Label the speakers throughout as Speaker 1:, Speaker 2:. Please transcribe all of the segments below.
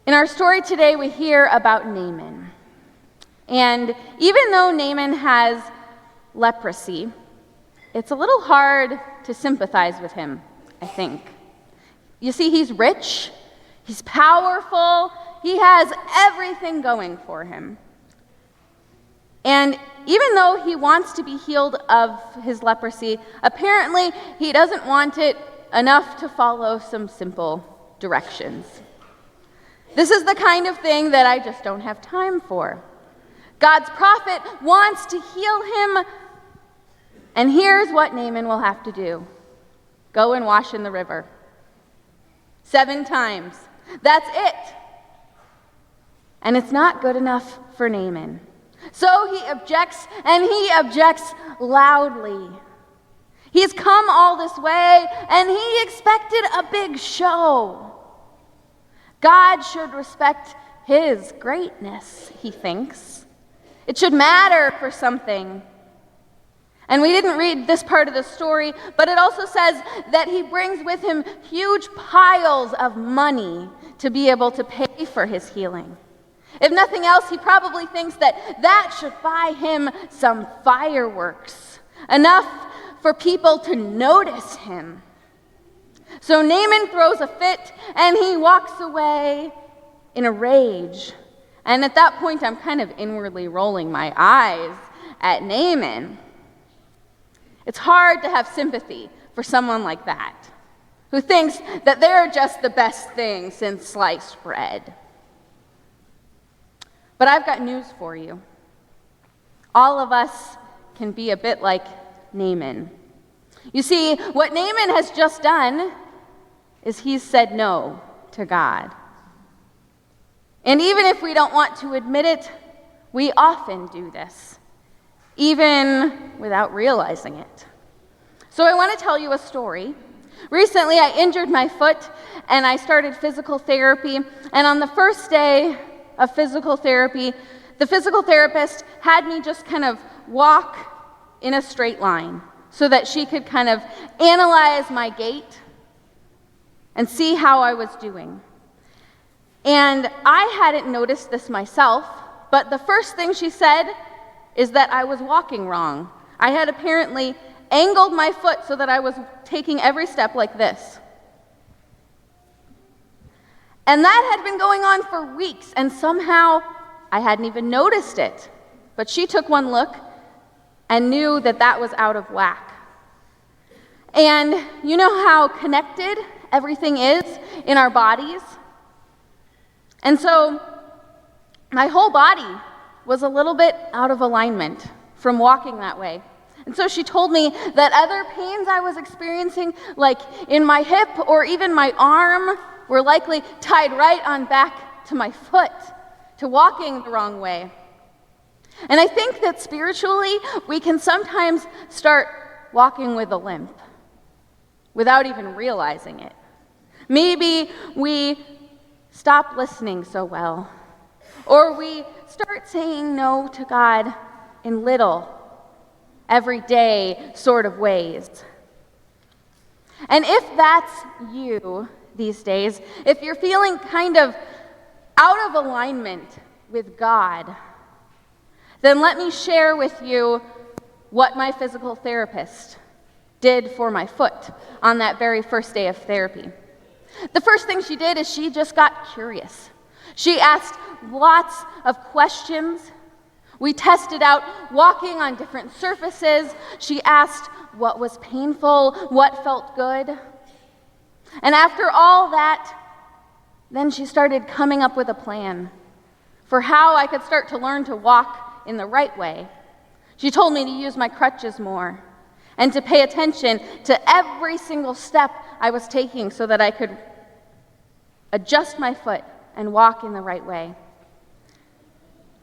Speaker 1: In our story today, we hear about Naaman. And even though Naaman has leprosy, it's a little hard to sympathize with him, I think. You see, he's rich, he's powerful, he has everything going for him. And even though he wants to be healed of his leprosy, apparently he doesn't want it enough to follow some simple directions. This is the kind of thing that I just don't have time for. God's prophet wants to heal him, and here's what Naaman will have to do. Go and wash in the river. 7 times. That's it. And it's not good enough for Naaman. So he objects, and he objects loudly. He's come all this way, and he expected a big show. God should respect his greatness, he thinks. It should matter for something. And we didn't read this part of the story, but it also says that he brings with him huge piles of money to be able to pay for his healing. If nothing else, he probably thinks that should buy him some fireworks, enough for people to notice him. So Naaman throws a fit, and he walks away in a rage. And at that point, I'm kind of inwardly rolling my eyes at Naaman. It's hard to have sympathy for someone like that, who thinks that they're just the best thing since sliced bread. But I've got news for you. All of us can be a bit like Naaman. You see, what Naaman has just done is he's said no to God. And even if we don't want to admit it, we often do this, even without realizing it. So I want to tell you a story. Recently, I injured my foot, and I started physical therapy. And on the first day of physical therapy, the physical therapist had me just kind of walk in a straight line so that she could kind of analyze my gait and see how I was doing. And I hadn't noticed this myself, but the first thing she said is that I was walking wrong. I had apparently angled my foot so that I was taking every step like this. And that had been going on for weeks, and somehow I hadn't even noticed it. But she took one look and knew that that was out of whack. And you know how connected everything is in our bodies? And so my whole body was a little bit out of alignment from walking that way. And so she told me that other pains I was experiencing, like in my hip or even my arm, were likely tied right on back to my foot, to walking the wrong way. And I think that spiritually, we can sometimes start walking with a limp without even realizing it. Maybe we stop listening so well, or we start saying no to God in little, everyday sort of ways. And if that's you these days, if you're feeling kind of out of alignment with God, then let me share with you what my physical therapist did for my foot on that very first day of therapy. The first thing she did is she just got curious. She asked lots of questions. We tested out walking on different surfaces. She asked what was painful, what felt good. And after all that, then she started coming up with a plan for how I could start to learn to walk in the right way. She told me to use my crutches more and to pay attention to every single step I was taking so that I could adjust my foot and walk in the right way.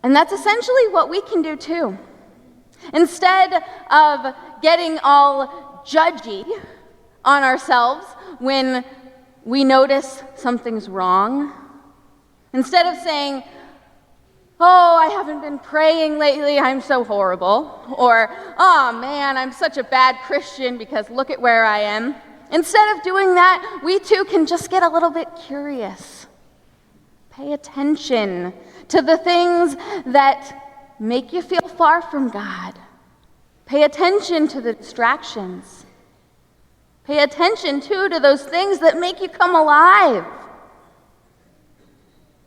Speaker 1: And that's essentially what we can do too. Instead of getting all judgy on ourselves when we notice something's wrong, instead of saying, "Oh, I haven't been praying lately, I'm so horrible," or, "Oh man, I'm such a bad Christian because look at where I am," instead of doing that, we too can just get a little bit curious. Pay attention to the things that make you feel far from God. Pay attention to the distractions. Pay attention, too, to those things that make you come alive,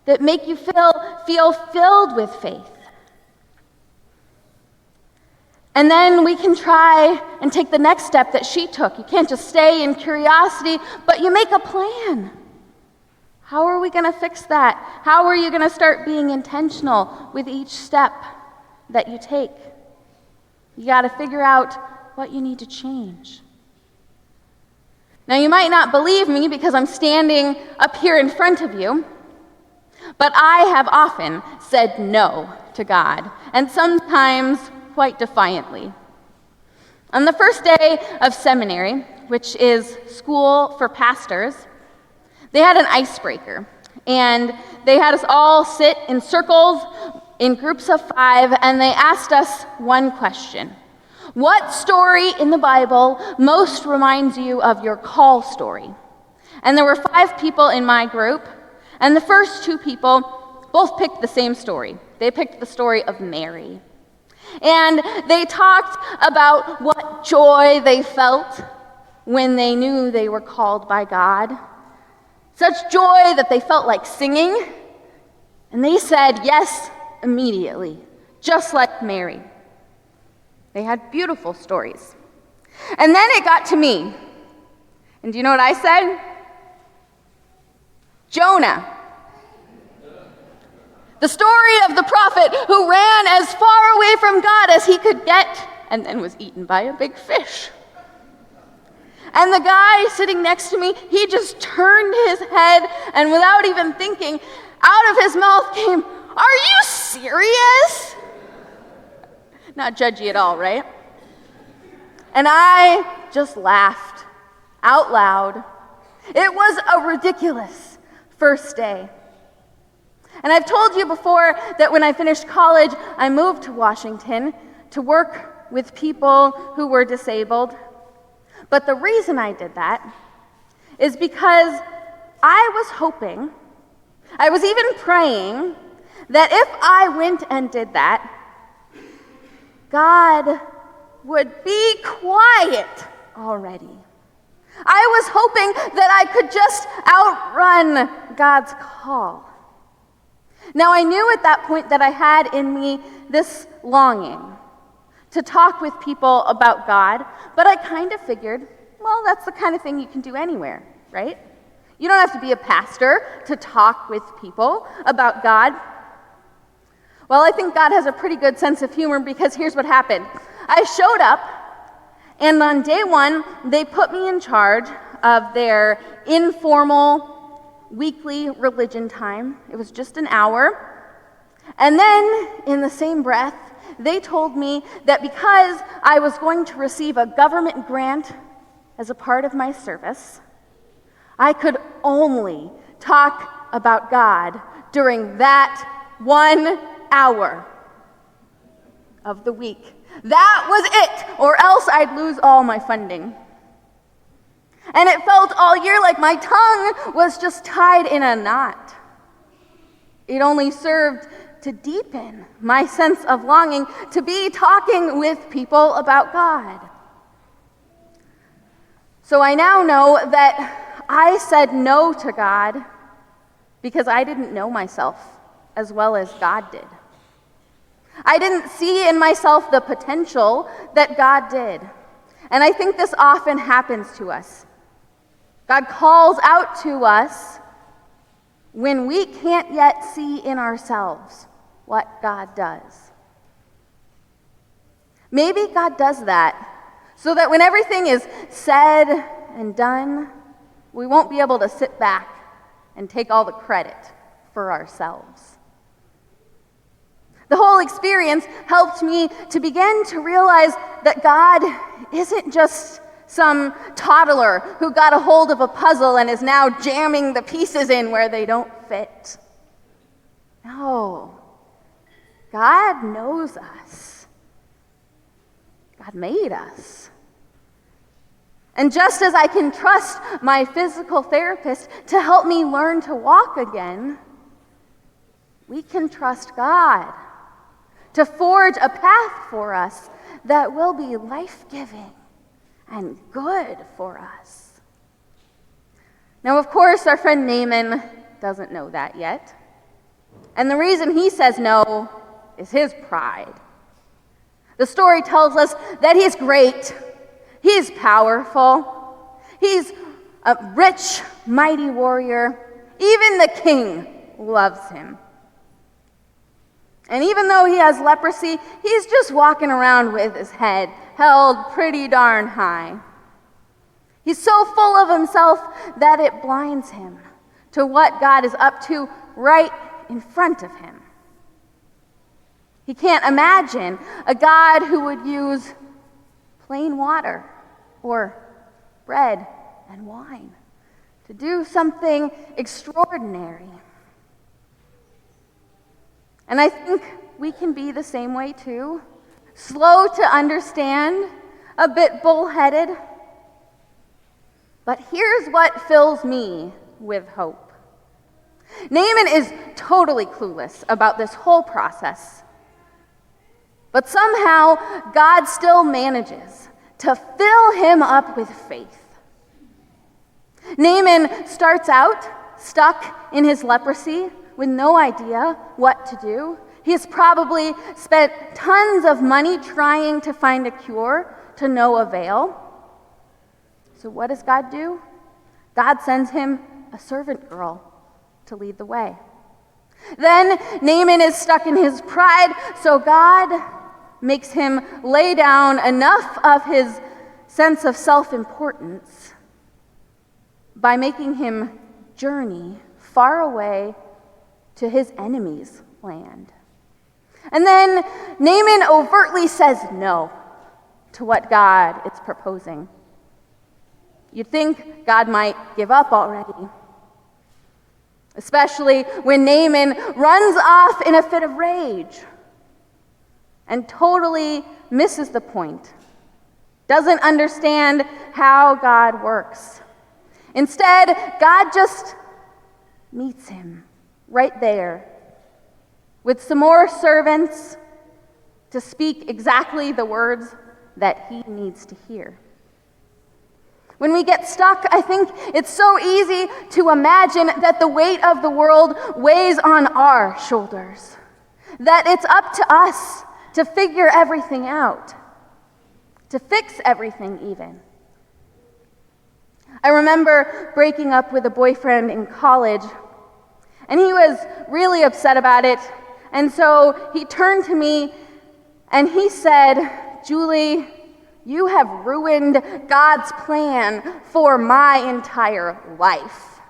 Speaker 1: that make you feel filled with faith. And then we can try and take the next step that she took. You can't just stay in curiosity, but you make a plan. How are we going to fix that? How are you going to start being intentional with each step that you take? You got to figure out what you need to change. Now, you might not believe me because I'm standing up here in front of you, but I have often said no to God, and sometimes quite defiantly. On the first day of seminary, which is school for pastors, they had an icebreaker, and they had us all sit in circles in groups of 5, and they asked us one question. What story in the Bible most reminds you of your call story? And there were 5 people in my group, and the first 2 people both picked the same story. They picked the story of Mary. And they talked about what joy they felt when they knew they were called by God. Such joy that they felt like singing. And they said yes immediately, just like Mary. They had beautiful stories. And then it got to me. And do you know what I said? Jonah. The story of the prophet who ran as far away from God as he could get and then was eaten by a big fish. And the guy sitting next to me, he just turned his head and without even thinking, out of his mouth came, "Are you serious?" Not judgy at all, right? And I just laughed out loud. It was a ridiculous first day. And I've told you before that when I finished college, I moved to Washington to work with people who were disabled. But the reason I did that is because I was hoping, I was even praying, that if I went and did that, God would be quiet already. I was hoping that I could just outrun God's call. Now, I knew at that point that I had in me this longing to talk with people about God, but I kind of figured, well, that's the kind of thing you can do anywhere, right? You don't have to be a pastor to talk with people about God. Well, I think God has a pretty good sense of humor because here's what happened. I showed up, and on day 1, they put me in charge of their informal weekly religion time. It was just an hour. And then, in the same breath, they told me that because I was going to receive a government grant as a part of my service, I could only talk about God during that 1 hour of the week. That was it, or else I'd lose all my funding. And it felt all year like my tongue was just tied in a knot. It only served to deepen my sense of longing to be talking with people about God. So I now know that I said no to God because I didn't know myself as well as God did. I didn't see in myself the potential that God did. And I think this often happens to us. God calls out to us when we can't yet see in ourselves what God does. Maybe God does that so that when everything is said and done, we won't be able to sit back and take all the credit for ourselves. The whole experience helped me to begin to realize that God isn't just some toddler who got a hold of a puzzle and is now jamming the pieces in where they don't fit. No. God knows us. God made us. And just as I can trust my physical therapist to help me learn to walk again, we can trust God to forge a path for us that will be life-giving and good for us. Now, of course, our friend Naaman doesn't know that yet. And the reason he says no is his pride. The story tells us that he's great, he's powerful, he's a rich, mighty warrior. Even the king loves him. And even though he has leprosy, he's just walking around with his head held pretty darn high. He's so full of himself that it blinds him to what God is up to right in front of him. He can't imagine a God who would use plain water or bread and wine to do something extraordinary. And I think we can be the same way too. Slow to understand, a bit bullheaded. But here's what fills me with hope. Naaman is totally clueless about this whole process. But somehow, God still manages to fill him up with faith. Naaman starts out stuck in his leprosy with no idea what to do. He has probably spent tons of money trying to find a cure to no avail. So what does God do? God sends him a servant girl to lead the way. Then Naaman is stuck in his pride, so God makes him lay down enough of his sense of self-importance by making him journey far away to his enemy's land. And then Naaman overtly says no to what God is proposing. You'd think God might give up already, especially when Naaman runs off in a fit of rage and totally misses the point, doesn't understand how God works. Instead, God just meets him right there with some more servants to speak exactly the words that he needs to hear. When we get stuck, I think it's so easy to imagine that the weight of the world weighs on our shoulders, that it's up to us to figure everything out, to fix everything even. I remember breaking up with a boyfriend in college, and he was really upset about it, and so he turned to me and he said, "Julie, you have ruined God's plan for my entire life."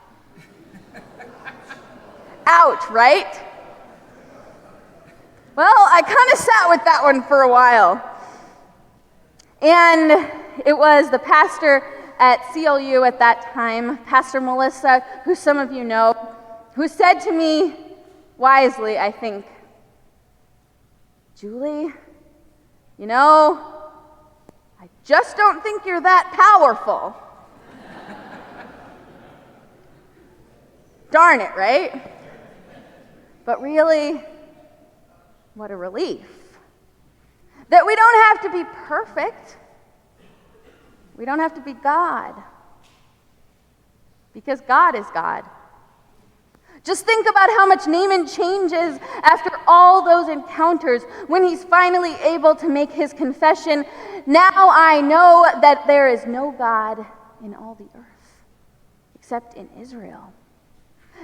Speaker 1: Ouch, right? Well, I kind of sat with that one for a while. And it was the pastor at CLU at that time, Pastor Melissa, who some of you know, who said to me, wisely, I think, "Julie, you know, I just don't think you're that powerful." Darn it, right? But really, what a relief. That we don't have to be perfect. We don't have to be God. Because God is God. Just think about how much Naaman changes after all those encounters when he's finally able to make his confession, "Now I know that there is no God in all the earth except in Israel."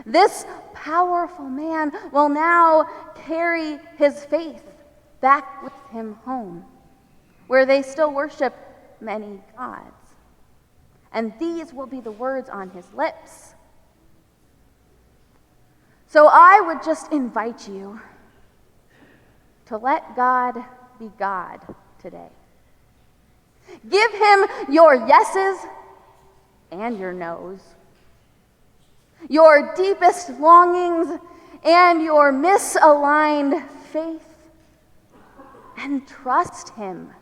Speaker 1: This powerful man will now carry his faith back with him home, where they still worship many gods. And these will be the words on his lips. So I would just invite you to let God be God today. Give him your yeses and your nos, your deepest longings and your misaligned faith, and trust him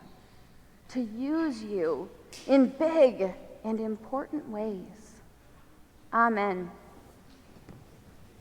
Speaker 1: to use you in big and important ways. Amen.